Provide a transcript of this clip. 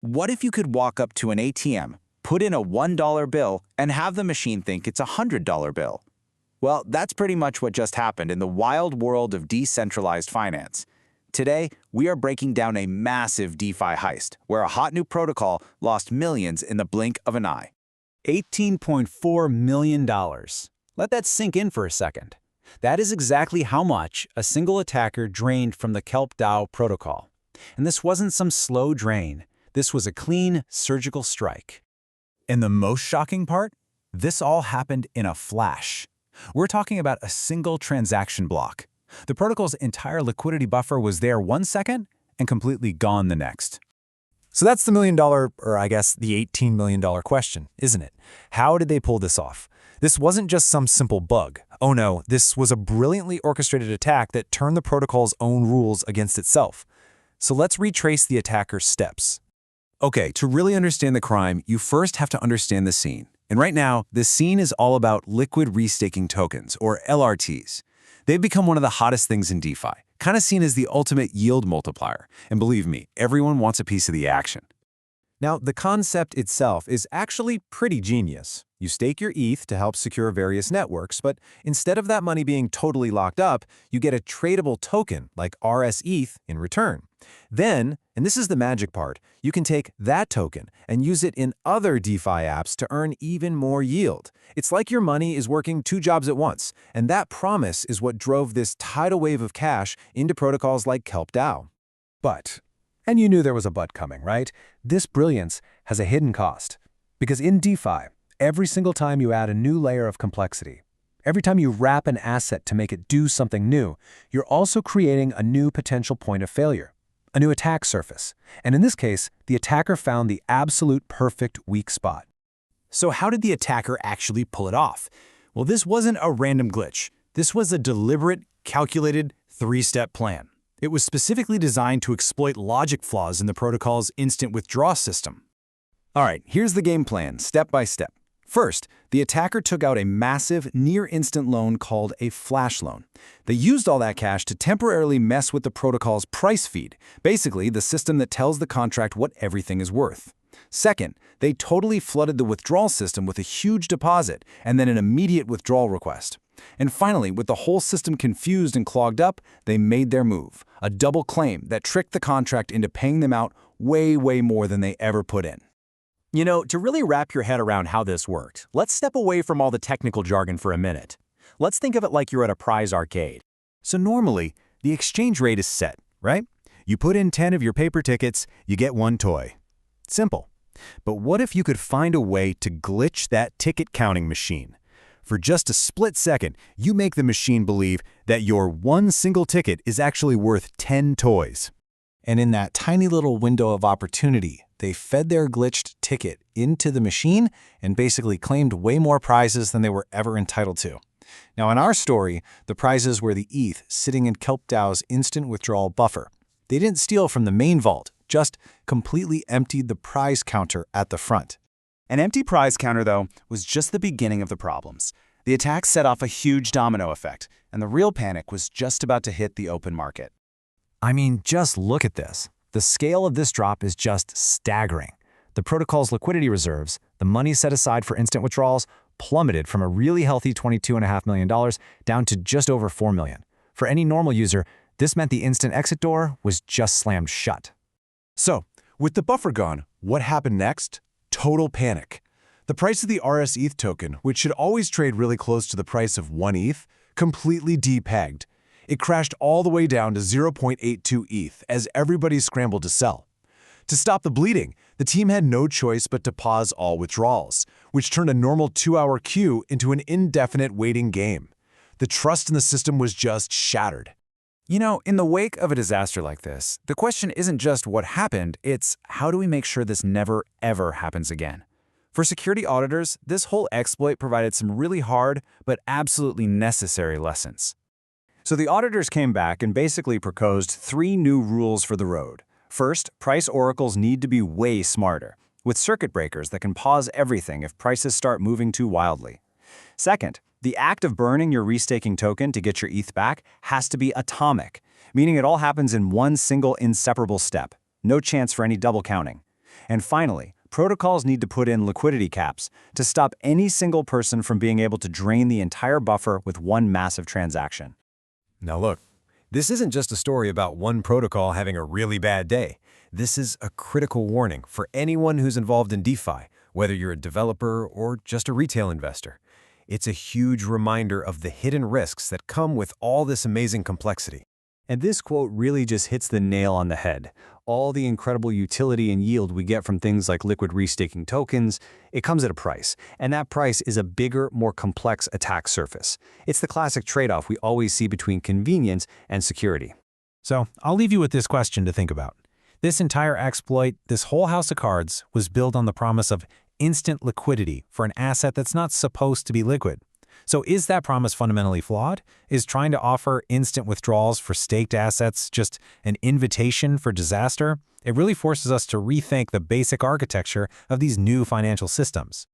What if you could walk up to an ATM, put in a $1 bill, and have the machine think it's a $100 bill? Well, that's pretty much what just happened in the wild world of decentralized finance. Today, we are breaking down a massive DeFi heist, where a hot new protocol lost millions in the blink of an eye. $18.4 million. Let that sink in for a second. That is exactly how much a single attacker drained from the KelpDAO protocol. And this wasn't some slow drain. This was a clean, surgical strike. And the most shocking part? This all happened in a flash. We're talking about a single transaction block. The protocol's entire liquidity buffer was there 1 second and completely gone the next. So that's the $1 million, or I guess the $18 million question, isn't it? How did they pull this off? This wasn't just some simple bug. Oh no, this was a brilliantly orchestrated attack that turned the protocol's own rules against itself. So let's retrace the attacker's steps. Okay, to really understand the crime, you first have to understand the scene. And right now, the scene is all about liquid restaking tokens, or LRTs. They've become one of the hottest things in DeFi, kind of seen as the ultimate yield multiplier. And believe me, everyone wants a piece of the action. Now, the concept itself is actually pretty genius. You stake your ETH to help secure various networks, but instead of that money being totally locked up, you get a tradable token like rsETH in return. Then, and this is the magic part, you can take that token and use it in other DeFi apps to earn even more yield. It's like your money is working 2 jobs at once, and that promise is what drove this tidal wave of cash into protocols like KelpDAO. But, and you knew there was a but coming, right? This brilliance has a hidden cost. Because in DeFi, every single time you add a new layer of complexity, every time you wrap an asset to make it do something new, you're also creating a new potential point of failure, a new attack surface. And in this case, the attacker found the absolute perfect weak spot. So how did the attacker actually pull it off? Well, this wasn't a random glitch. This was a deliberate, calculated, 3-step plan. It was specifically designed to exploit logic flaws in the protocol's instant withdrawal system. All right, here's the game plan, step by step. First, the attacker took out a massive, near-instant loan called a flash loan. They used all that cash to temporarily mess with the protocol's price feed, basically the system that tells the contract what everything is worth. Second, they totally flooded the withdrawal system with a huge deposit and then an immediate withdrawal request. And finally, with the whole system confused and clogged up, they made their move, a double claim that tricked the contract into paying them out way more than they ever put in. You know, to really wrap your head around how this worked, let's step away from all the technical jargon for a minute. Let's think of it like you're at a prize arcade. So normally, the exchange rate is set, right? You put in 10 of your paper tickets, you get 1 toy. Simple. But what if you could find a way to glitch that ticket counting machine? For just a split second, you make the machine believe that your 1 single ticket is actually worth 10 toys. And in that tiny little window of opportunity, they fed their glitched ticket into the machine and basically claimed way more prizes than they were ever entitled to. Now in our story, the prizes were the ETH sitting in KelpDAO's instant withdrawal buffer. They didn't steal from the main vault, just completely emptied the prize counter at the front. An empty prize counter, though, was just the beginning of the problems. The attack set off a huge domino effect, and the real panic was just about to hit the open market. I mean, just look at this. The scale of this drop is just staggering. The protocol's liquidity reserves, the money set aside for instant withdrawals, plummeted from a really healthy $22.5 million down to just over $4 million. For any normal user, this meant the instant exit door was just slammed shut. So, with the buffer gone, what happened next? Total panic. The price of the rsETH token, which should always trade really close to the price of 1 ETH, completely depegged. It crashed all the way down to 0.82 ETH as everybody scrambled to sell. To stop the bleeding, the team had no choice but to pause all withdrawals, which turned a normal 2-hour queue into an indefinite waiting game. The trust in the system was just shattered. You know, in the wake of a disaster like this, the question isn't just what happened, it's how do we make sure this never, ever happens again? For security auditors, this whole exploit provided some really hard but absolutely necessary lessons. So the auditors came back and basically proposed 3 new rules for the road. First, price oracles need to be way smarter, with circuit breakers that can pause everything if prices start moving too wildly. Second, the act of burning your restaking token to get your ETH back has to be atomic, meaning it all happens in one single inseparable step. No chance for any double counting. And finally, protocols need to put in liquidity caps to stop any single person from being able to drain the entire buffer with one massive transaction. Now look, this isn't just a story about one protocol having a really bad day. This is a critical warning for anyone who's involved in DeFi, whether you're a developer or just a retail investor. It's a huge reminder of the hidden risks that come with all this amazing complexity. And this quote really just hits the nail on the head. All the incredible utility and yield we get from things like liquid restaking tokens, it comes at a price. And that price is a bigger, more complex attack surface. It's the classic trade-off we always see between convenience and security. So I'll leave you with this question to think about. This entire exploit, this whole house of cards, was built on the promise of instant liquidity for an asset that's not supposed to be liquid. So is that promise fundamentally flawed? Is trying to offer instant withdrawals for staked assets just an invitation for disaster? It really forces us to rethink the basic architecture of these new financial systems.